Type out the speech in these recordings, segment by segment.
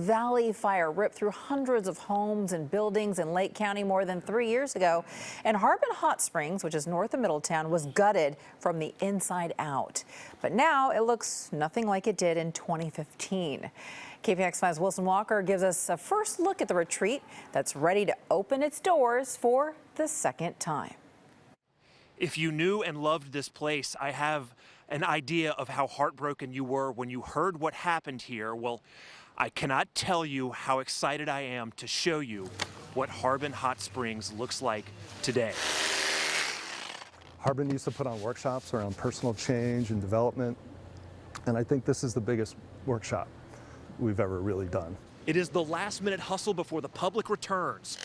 Valley Fire ripped through hundreds of homes and buildings in Lake County more than 3 years ago. And Harbin Hot Springs, which is north of Middletown, was gutted from the inside out. But now it looks nothing like it did in 2015. KPIX5's Wilson Walker gives us a first look at the retreat that's ready to open its doors for the second time. If you knew and loved this place, I have an idea of how heartbroken you were when you heard what happened here. Well, I cannot tell you how excited I am to show you what Harbin Hot Springs looks like today. Harbin used to put on workshops around personal change and development, and I think this is the biggest workshop we've ever really done. It is the last-minute hustle before the public returns.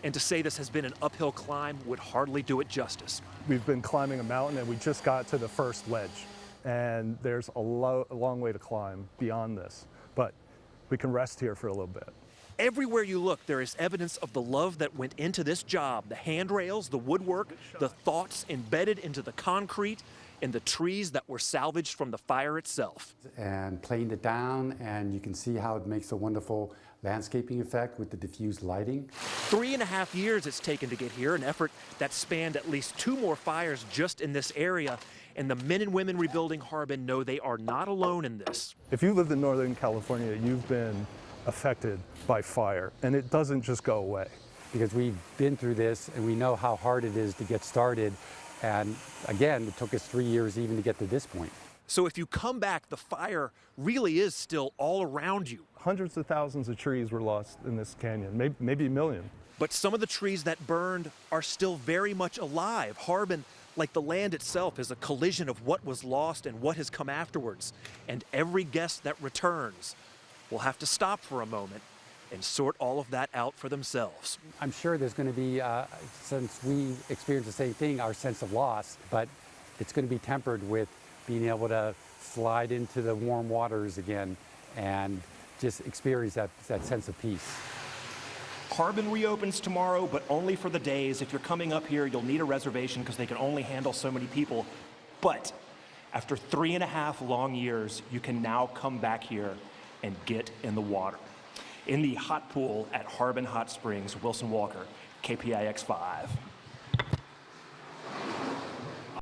And to say this has been an uphill climb would hardly do it justice. We've been climbing a mountain and we just got to the first ledge. And there's a long way to climb beyond this. But we can rest here for a little bit. Everywhere you look, there is evidence of the love that went into this job. The handrails, the woodwork, the thoughts embedded into the concrete, and the trees that were salvaged from the fire itself. And planed it down, and you can see how it makes a wonderful landscaping effect with the diffused lighting. 3.5 years it's taken to get here, an effort that spanned at least 2 more fires just in this area. And the men and women rebuilding Harbin know they are not alone in this. If you lived in Northern California, you've been affected by fire, and it doesn't just go away. Because we've been through this, and we know how hard it is to get started. And again, it took us 3 years even to get to this point. So if you come back, the fire really is still all around you. Hundreds of thousands of trees were lost in this canyon, maybe 1 million. But some of the trees that burned are still very much alive. Harbin, like the land itself, is a collision of what was lost and what has come afterwards. And every guest that returns will have to stop for a moment and sort all of that out for themselves. I'm sure there's going to be, since we experienced the same thing, our sense of loss, but it's going to be tempered with being able to slide into the warm waters again and just experience that sense of peace. Harbin reopens tomorrow, but only for the days. If you're coming up here, you'll need a reservation because they can only handle so many people. But after 3.5 long years, you can now come back here and get in the water. In the hot pool at Harbin Hot Springs, Wilson Walker, KPIX 5.